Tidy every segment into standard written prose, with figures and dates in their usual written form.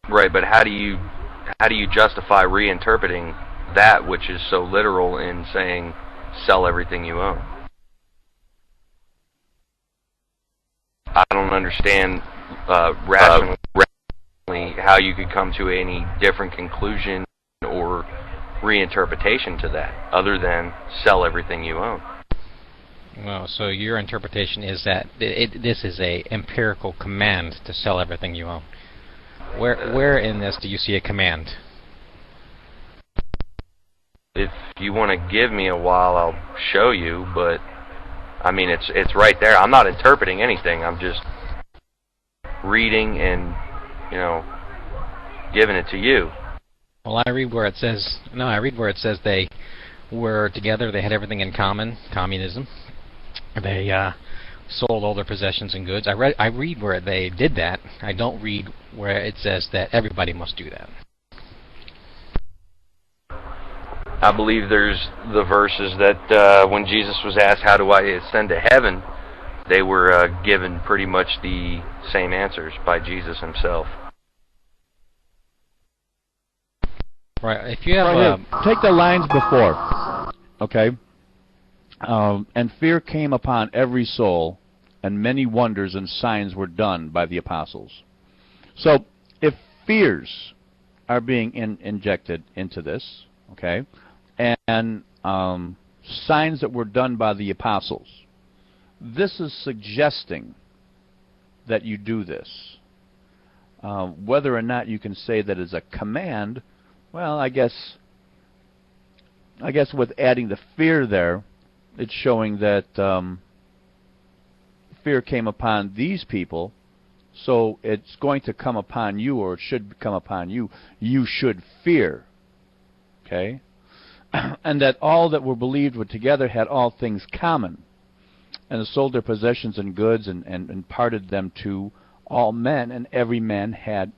Right, but how do you justify reinterpreting that which is so literal in saying sell everything you own? I don't understand rationally how you could come to any different conclusion or reinterpretation to that other than sell everything you own. Well, so your interpretation is that this is a empirical command to sell everything you own. Where in this do you see a command? If you want to give me a while, I'll show you, but I mean, it's right there. I'm not interpreting anything. I'm just reading and, giving it to you. Well, I read where it says they were together. They had everything in common. Communism. They sold all their possessions and goods. I read where they did that. I don't read where it says that everybody must do that. I believe there's the verses that when Jesus was asked, how do I ascend to heaven, they were given pretty much the same answers by Jesus himself. Right. If you have take the lines before, okay? And fear came upon every soul, and many wonders and signs were done by the apostles. So, if fears are being injected into this, okay, and signs that were done by the apostles, this is suggesting that you do this. Whether or not you can say that is a command, well, I guess with adding the fear there, it's showing that fear came upon these people, so it's going to come upon you, or it should come upon you. You should fear. Okay? And that all that were believed were together had all things common, and sold their possessions and goods, and parted them to all men, and every man had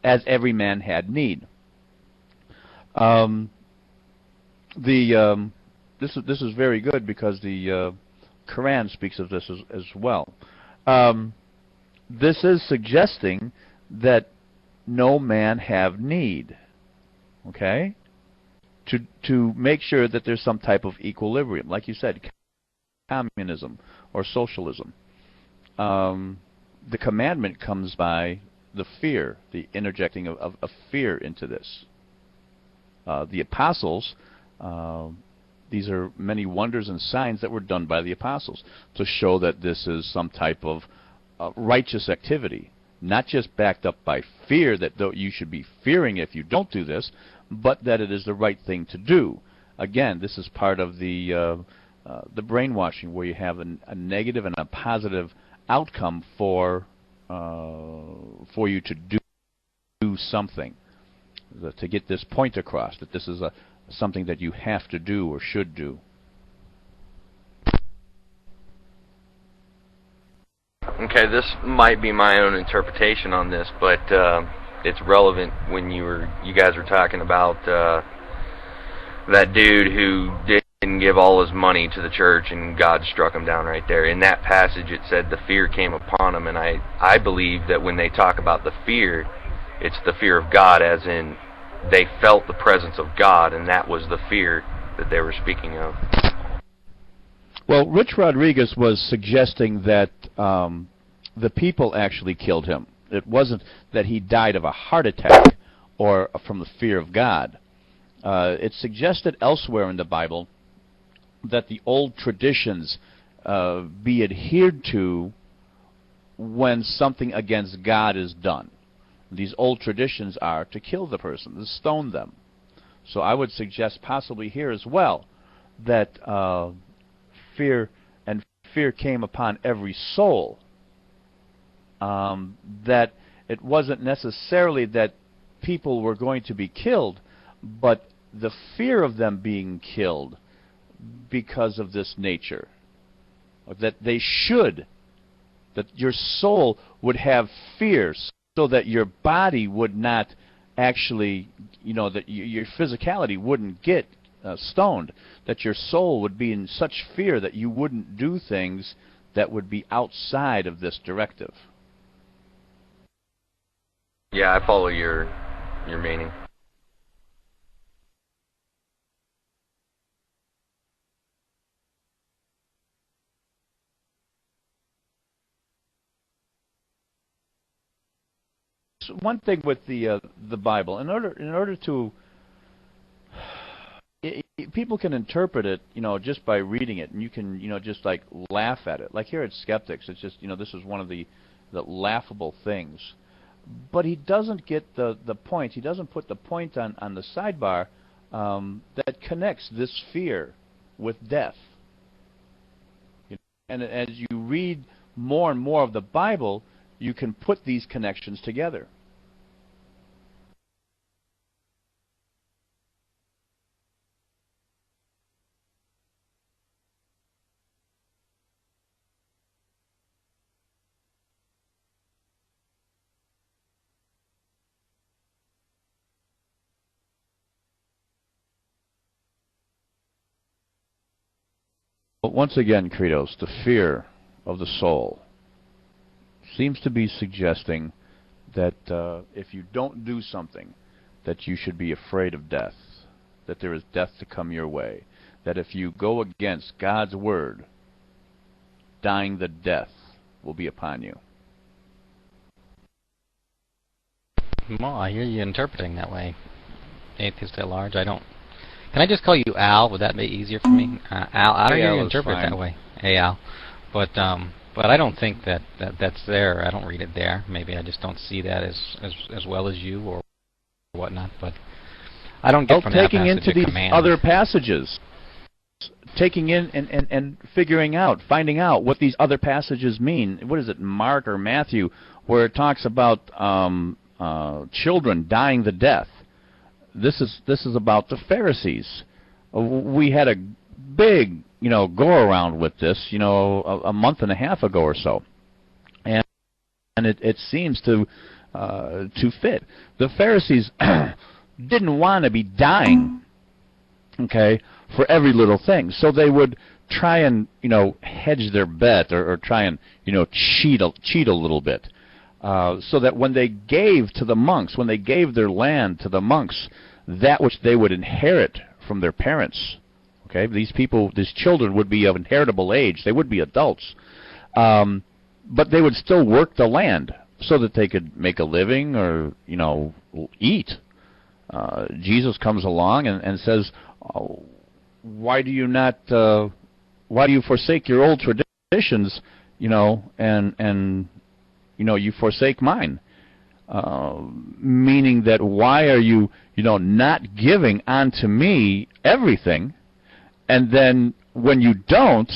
as every man had need. This is very good because the Quran speaks of this as well. This is suggesting that no man have need. Okay? To make sure that there's some type of equilibrium, like you said, communism or socialism. The commandment comes by the fear, the interjecting of fear into this. The apostles, these are many wonders and signs that were done by the apostles to show that this is some type of righteous activity, not just backed up by fear that you should be fearing if you don't do this, but that it is the right thing to do. Again, this is part of the brainwashing, where you have a negative and a positive outcome for you to do something, to get this point across, that this is something that you have to do or should do. Okay, this might be my own interpretation on this, but it's relevant when you guys were talking about that dude who didn't give all his money to the church and God struck him down right there. In that passage it said the fear came upon him, and I believe that when they talk about the fear, it's the fear of God, as in they felt the presence of God, and that was the fear that they were speaking of. Well, Rich Rodriguez was suggesting that the people actually killed him. It wasn't that he died of a heart attack or from the fear of God. It's suggested elsewhere in the Bible that the old traditions be adhered to when something against God is done. These old traditions are to kill the person, to stone them. So I would suggest possibly here as well that fear came upon every soul. That it wasn't necessarily that people were going to be killed, but the fear of them being killed because of this nature. That your soul would have fear, so that your body would not actually, that your physicality wouldn't get stoned, that your soul would be in such fear that you wouldn't do things that would be outside of this directive. Yeah, I follow your meaning. So one thing with the Bible, in order to people can interpret it, just by reading it, and you can, just like laugh at it. Like here at Skeptics, it's just, this is one of the laughable things. But he doesn't get the point. He doesn't put the point on the sidebar that connects this fear with death. And as you read more and more of the Bible, you can put these connections together. But once again, Credos, the fear of the soul seems to be suggesting that if you don't do something, that you should be afraid of death, that there is death to come your way, that if you go against God's word, dying the death will be upon you. Well, I hear you interpreting that way, atheist at large. I don't. Can I just call you Al? Would that be easier for me? Al, I hear you interpret it that way. Hey, Al. But I don't think that's there. I don't read it there. Maybe I just don't see that as well as you or whatnot. But I don't get from that taking passage into these command. Other passages, taking in and figuring out, finding out what these other passages mean. What is it, Mark or Matthew, where it talks about children dying the death? This is about the Pharisees. We had a big, go around with this, a month and a half ago or so, and it seems to fit. The Pharisees didn't want to be dying, okay, for every little thing, so they would try and hedge their bet or try and cheat a little bit. So that when they gave to the monks, when they gave their land to the monks, that which they would inherit from their parents, okay, these children would be of inheritable age, they would be adults, but they would still work the land so that they could make a living or, eat. Jesus comes along and says, why do you forsake your old traditions, and you forsake mine, meaning that why are you, not giving unto me everything, and then when you don't,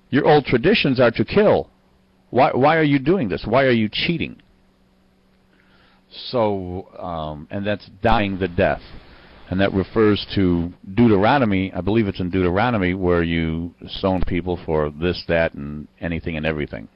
your old traditions are to kill. Why are you doing this? Why are you cheating? So, and that's dying the death, and that refers to Deuteronomy. I believe it's in Deuteronomy where you stone people for this, that, and anything and everything.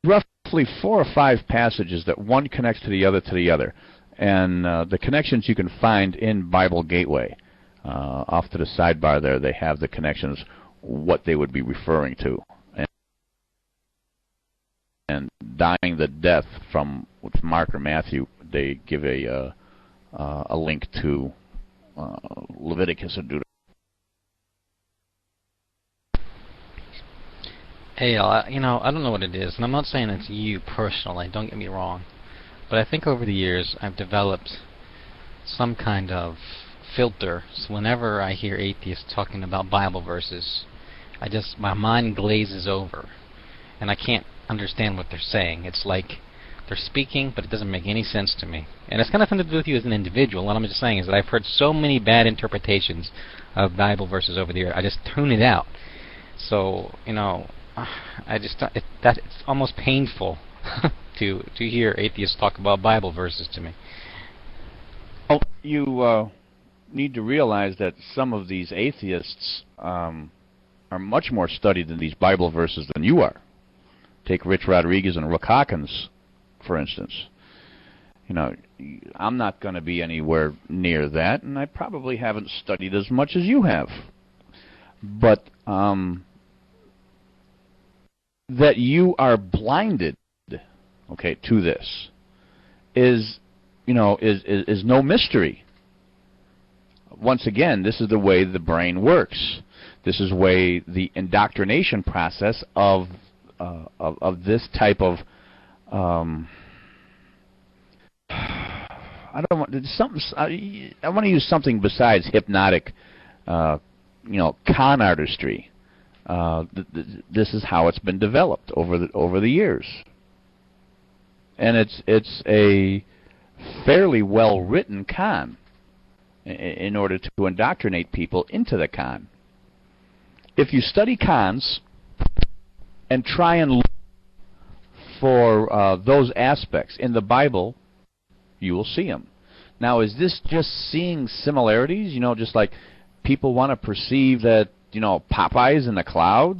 Roughly 4 or 5 passages that one connects to the other, and the connections you can find in Bible Gateway. Off to the sidebar there, they have the connections, what they would be referring to, and dying the death from Mark or Matthew. They give a link to Leviticus and Deuteronomy. Hey, I don't know what it is, and I'm not saying it's you personally, don't get me wrong, but I think over the years I've developed some kind of filter, so whenever I hear atheists talking about Bible verses, my mind glazes over, and I can't understand what they're saying. It's like they're speaking, but it doesn't make any sense to me. And it's kind of something to do with you as an individual. What I'm just saying is that I've heard so many bad interpretations of Bible verses over the years, I just tune it out. So, it's almost painful to hear atheists talk about Bible verses to me. Well, you need to realize that some of these atheists are much more studied in these Bible verses than you are. Take Rich Rodriguez and Rook Hawkins, for instance. I'm not going to be anywhere near that, and I probably haven't studied as much as you have. But that you are blinded, okay, to this is no mystery. Once again, this is the way the brain works. This is the way the indoctrination process of this type of I want to use something besides hypnotic, con artistry. This is how it's been developed over the years, and it's a fairly well written con in order to indoctrinate people into the con. If you study cons and try and look for those aspects in the Bible, you will see them. Now, is this just seeing similarities? Just like people want to perceive that, Popeye's in the clouds?